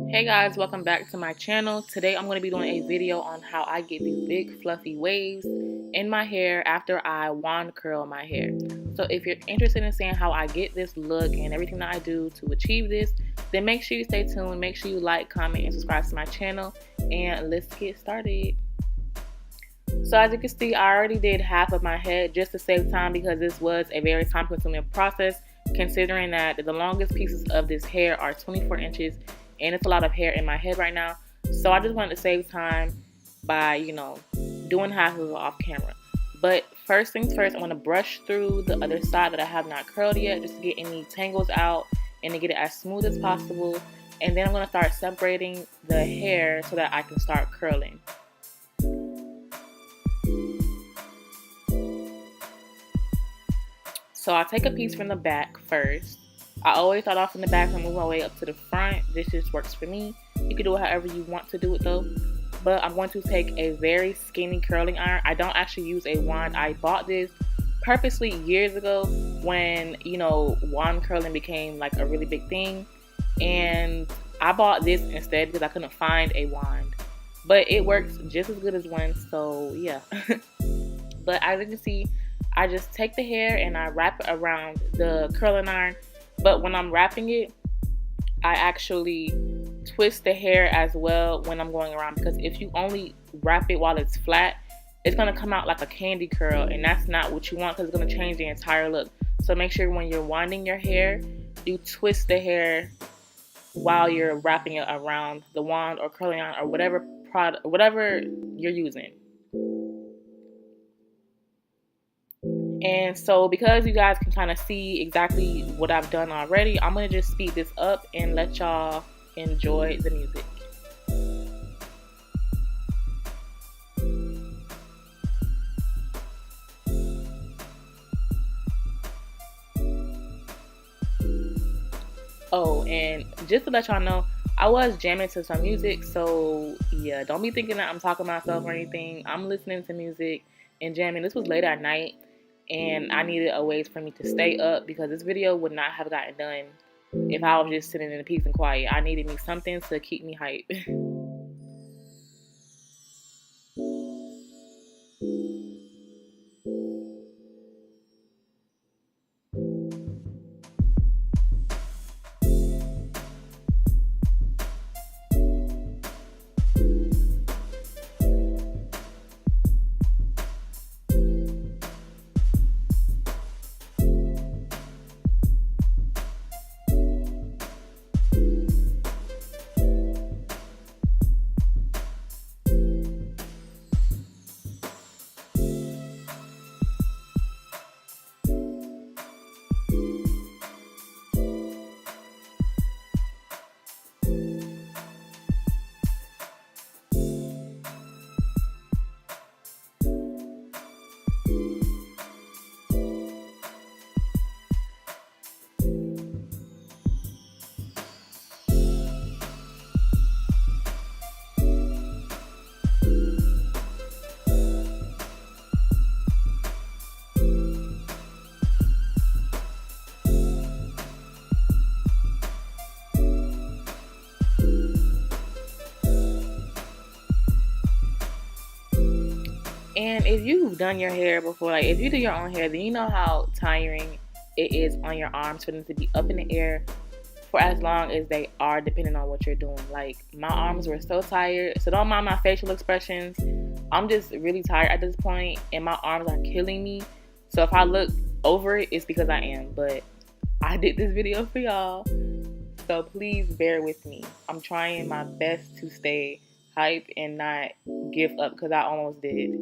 Hey guys, welcome back to my channel. Today I'm going to be doing a video on how I get these big fluffy waves in my hair after I wand curl my hair. So if you're interested in seeing how I get this look and everything that I do to achieve this, then make sure you stay tuned. Make sure you like, comment, and subscribe to my channel, and let's get started. So as you can see, I already did half of my head just to save time because this was a very time consuming process, considering that the longest pieces of this hair are 24 inches and it's a lot of hair in my head right now. So I just wanted to save time by, doing half of it off camera. But first things first, I'm going to brush through the other side that I have not curled yet just to get any tangles out and to get it as smooth as possible. And then I'm going to start separating the hair so that I can start curling. So I'll take a piece from the back first. I always start off in the back and move my way up to the front. This just works for me. You can do it however you want to do it though. But I'm going to take a very skinny curling iron. I don't actually use a wand. I bought this purposely years ago when, wand curling became like a really big thing. And I bought this instead because I couldn't find a wand. But it works just as good as one, so yeah. But as you can see, I just take the hair and I wrap it around the curling iron. But when I'm wrapping it, I actually twist the hair as well when I'm going around, because if you only wrap it while it's flat, it's going to come out like a candy curl, and that's not what you want because it's going to change the entire look. So make sure when you're winding your hair, you twist the hair while you're wrapping it around the wand or curling iron or whatever you're using. And so because you guys can kind of see exactly what I've done already, I'm going to just speed this up and let y'all enjoy the music. Oh, and just to let y'all know, I was jamming to some music, so yeah, don't be thinking that I'm talking to myself or anything. I'm listening to music and jamming. This was late at night, and I needed a ways for me to stay up because this video would not have gotten done if I was just sitting in peace and quiet. I needed me something to keep me hype. And if you've done your hair before, like if you do your own hair, then you know how tiring it is on your arms for them to be up in the air for as long as they are, depending on what you're doing. Like my arms were so tired, so don't mind my facial expressions. I'm just really tired at this point and my arms are killing me. So if I look over it, it's because I am. But I did this video for y'all, so please bear with me. I'm trying my best to stay hype and not give up because I almost did.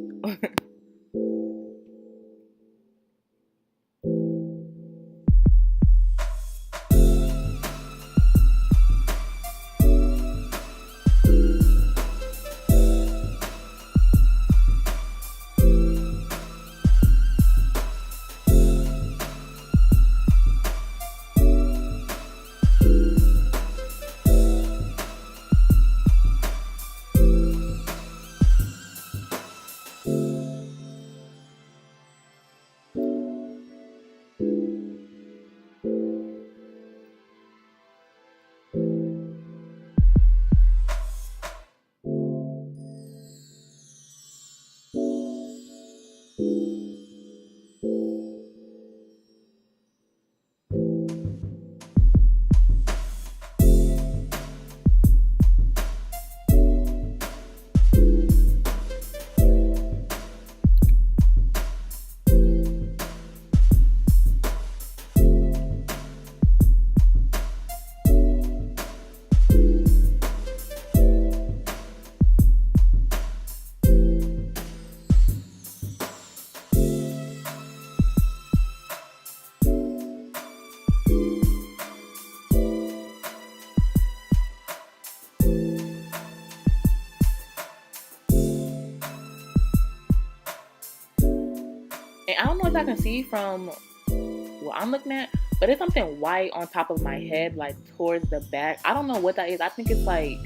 as I can see from what I'm looking at, but it's something white on top of my head, like towards the back. I don't know what that is. I think it's like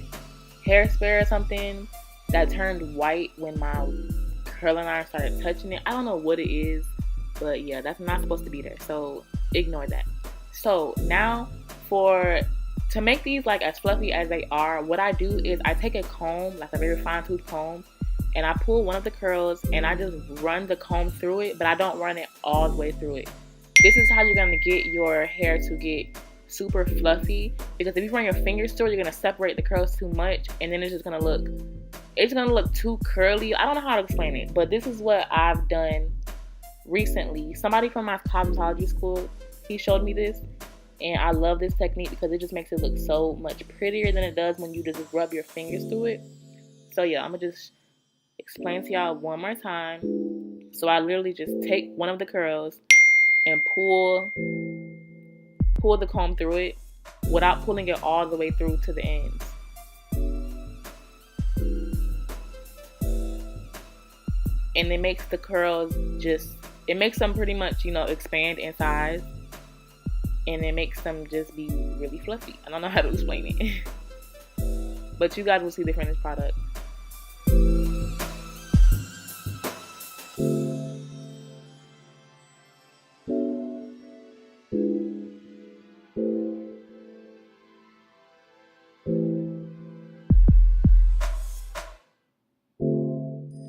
hairspray or something that turned white when my curling iron started touching it. I don't know what it is, but yeah, that's not supposed to be there, so ignore that. So now to make these like as fluffy as they are, what I do is I take a comb, like a very fine tooth comb, and I pull one of the curls and I just run the comb through it, but I don't run it all the way through it. This is how you're going to get your hair to get super fluffy, because if you run your fingers through it, you're going to separate the curls too much, and then it's just going to look too curly. I don't know how to explain it, but this is what I've done recently. Somebody from my cosmetology school, he showed me this, and I love this technique because it just makes it look so much prettier than it does when you just rub your fingers through it. So yeah, I'm going to just explain to y'all one more time. So I literally just take one of the curls and pull the comb through it without pulling it all the way through to the ends. And it makes the curls it makes them pretty much, expand in size. And it makes them just be really fluffy. I don't know how to explain it. But you guys will see the finished product.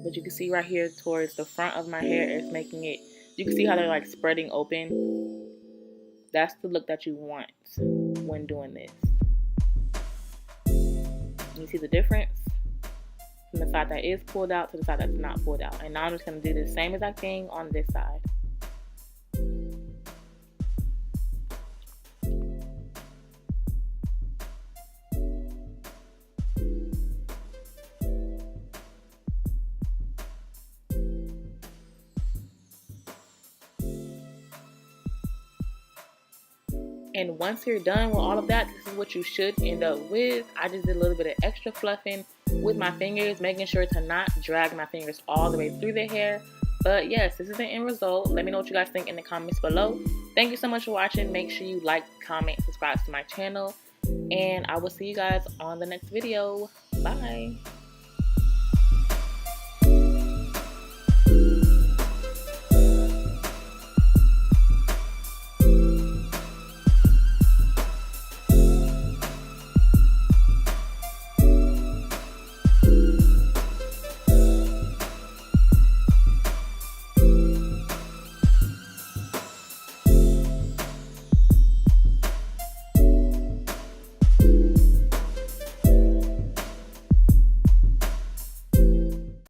But you can see right here towards the front of my hair, it's making it, you can see how they're like spreading open. That's the look that you want when doing this. You see the difference from the side that is pulled out to the side that's not pulled out. And now I'm just going to do the same exact thing on this side. And once you're done with all of that, this is what you should end up with. I just did a little bit of extra fluffing with my fingers, making sure to not drag my fingers all the way through the hair. But yes, this is the end result. Let me know what you guys think in the comments below. Thank you so much for watching. Make sure you like, comment, subscribe to my channel. And I will see you guys on the next video. Bye.